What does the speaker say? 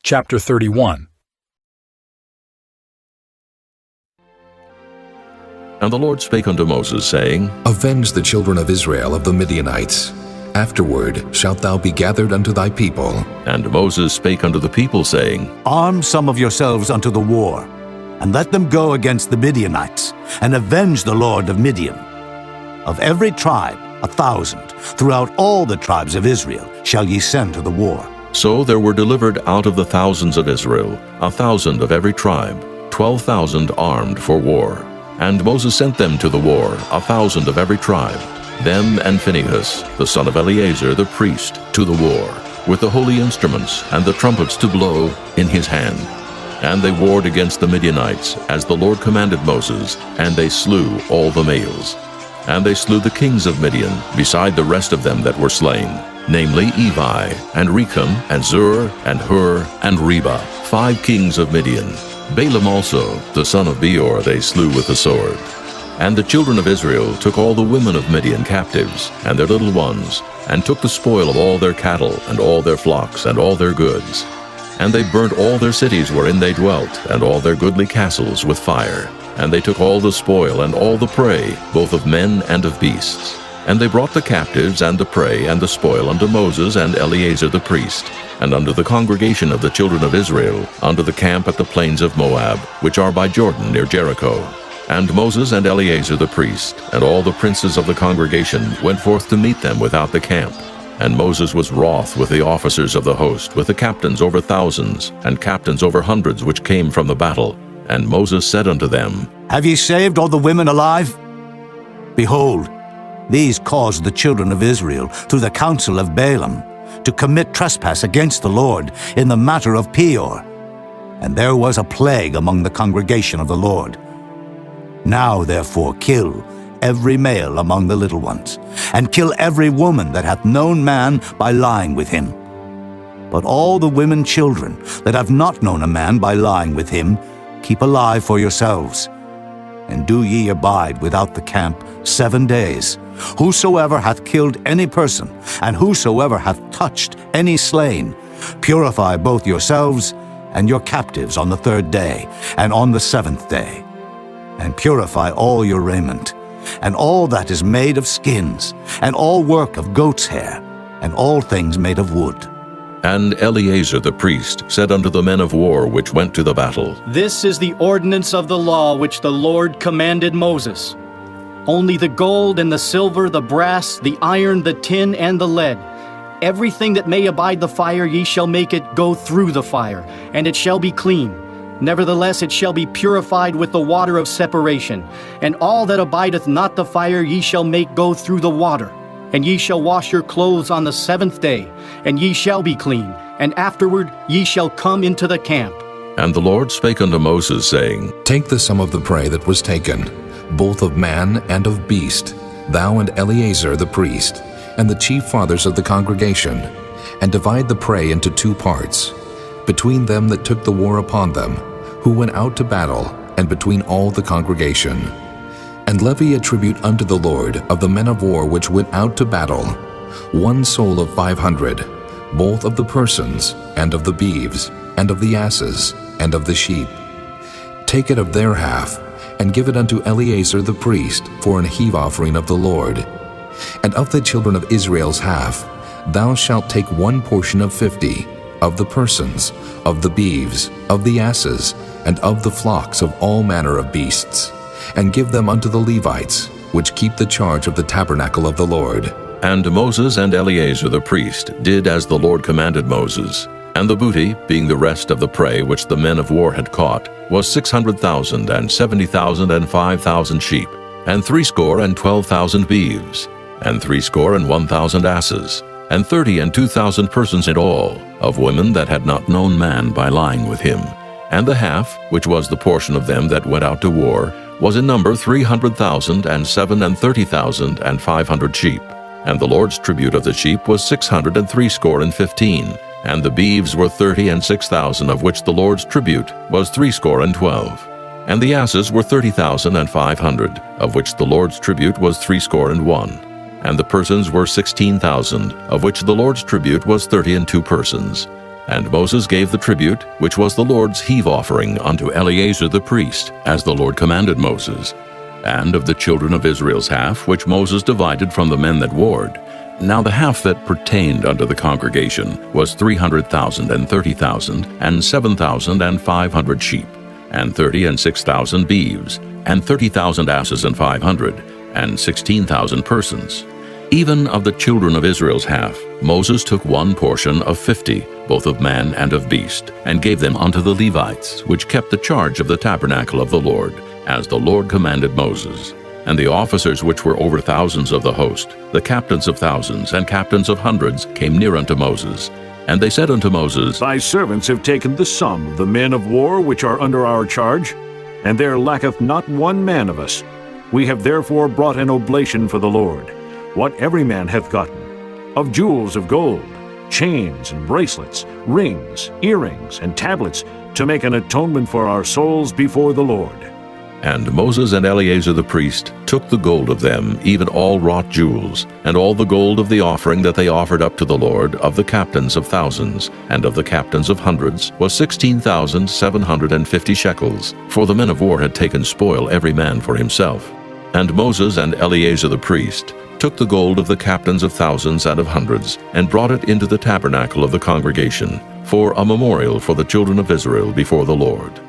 Chapter 31. And the Lord spake unto Moses, saying, Avenge the children of Israel of the Midianites. Afterward shalt thou be gathered unto thy people. And Moses spake unto the people, saying, Arm some of yourselves unto the war, and let them go against the Midianites, and avenge the Lord of Midian. Of every tribe 1,000, throughout all the tribes of Israel, shall ye send to the war. So there were delivered out of the thousands of Israel 1,000 of every tribe, 12,000 armed for war. And Moses sent them to the war, 1,000 of every tribe, them and Phinehas, the son of Eleazar the priest, to the war, with the holy instruments and the trumpets to blow in his hand. And they warred against the Midianites, as the Lord commanded Moses, and they slew all the males. And they slew the kings of Midian, beside the rest of them that were slain, namely Evi, and Recham, and Zur, and Hur, and Reba, 5 kings of Midian. Balaam also, the son of Beor, they slew with the sword. And the children of Israel took all the women of Midian captives, and their little ones, and took the spoil of all their cattle, and all their flocks, and all their goods. And they burnt all their cities wherein they dwelt, and all their goodly castles with fire. And they took all the spoil and all the prey, both of men and of beasts. And they brought the captives and the prey and the spoil unto Moses and Eleazar the priest, and unto the congregation of the children of Israel, unto the camp at the plains of Moab, which are by Jordan near Jericho. And Moses and Eleazar the priest, and all the princes of the congregation, went forth to meet them without the camp. And Moses was wroth with the officers of the host, with the captains over thousands, and captains over hundreds which came from the battle. And Moses said unto them, Have ye saved all the women alive? Behold, these caused the children of Israel, through the counsel of Balaam, to commit trespass against the Lord in the matter of Peor. And there was a plague among the congregation of the Lord. Now therefore kill every male among the little ones, and kill every woman that hath known man by lying with him. But all the women children that have not known a man by lying with him, keep alive for yourselves. And do ye abide without the camp 7 days. Whosoever hath killed any person, and whosoever hath touched any slain, purify both yourselves and your captives on the 3rd day, and on the 7th day. And purify all your raiment, and all that is made of skins, and all work of goat's hair, and all things made of wood. And Eleazar the priest said unto the men of war which went to the battle, This is the ordinance of the law which the Lord commanded Moses. Only the gold and the silver, the brass, the iron, the tin, and the lead, everything that may abide the fire, ye shall make it go through the fire, and it shall be clean. Nevertheless it shall be purified with the water of separation. And all that abideth not the fire ye shall make go through the water. And ye shall wash your clothes on the 7th day, and ye shall be clean, and afterward ye shall come into the camp. And the Lord spake unto Moses, saying, Take the sum of the prey that was taken, both of man and of beast, thou and Eleazar the priest, and the chief fathers of the congregation, and divide the prey into 2 parts, between them that took the war upon them, who went out to battle, and between all the congregation. And levy a tribute unto the Lord of the men of war which went out to battle, 1 soul of 500, both of the persons, and of the beeves, and of the asses, and of the sheep. Take it of their half, and give it unto Eleazar the priest for an heave offering of the Lord. And of the children of Israel's half, thou shalt take 1 portion of 50, of the persons, of the beeves, of the asses, and of the flocks of all manner of beasts, and give them unto the Levites, which keep the charge of the tabernacle of the Lord. And Moses and Eleazar the priest did as the Lord commanded Moses. And the booty, being the rest of the prey which the men of war had caught, was 600,000, and 70,000, and 5,000 sheep, and 62,000 beeves, and 61,000 asses, and 32,000 persons in all, of women that had not known man by lying with him. And the half, which was the portion of them that went out to war, was in number 300,000, and 37,000, and 500 sheep. And the Lord's tribute of the sheep was 615, and the beeves were 36,000, of which the Lord's tribute was 12. And the asses were 30,500, of which the Lord's tribute was 61. And the persons were 16,000, of which the Lord's tribute was 32 persons. And Moses gave the tribute, which was the Lord's heave offering, unto Eleazar the priest, as the Lord commanded Moses. And of the children of Israel's half, which Moses divided from the men that warred, now the half that pertained unto the congregation was 300,000 and 30,000, and 7,500 sheep, and 30 and 6,000 beeves, and 30,000 asses and 500, and 16,000 persons. Even of the children of Israel's half, Moses took one portion of 50, both of man and of beast, and gave them unto the Levites, which kept the charge of the tabernacle of the Lord, as the Lord commanded Moses. And the officers which were over thousands of the host, the captains of thousands and captains of hundreds, came near unto Moses. And they said unto Moses, Thy servants have taken the sum of the men of war which are under our charge, and there lacketh not one man of us. We have therefore brought an oblation for the Lord, what every man hath gotten, of jewels of gold, chains and bracelets, rings, earrings, and tablets, to make an atonement for our souls before the Lord. And Moses and Eleazar the priest took the gold of them, even all wrought jewels, and all the gold of the offering that they offered up to the Lord, of the captains of thousands, and of the captains of hundreds, was 16,750 shekels, for the men of war had taken spoil every man for himself. And Moses and Eleazar the priest took the gold of the captains of thousands and of hundreds, and brought it into the tabernacle of the congregation, for a memorial for the children of Israel before the Lord.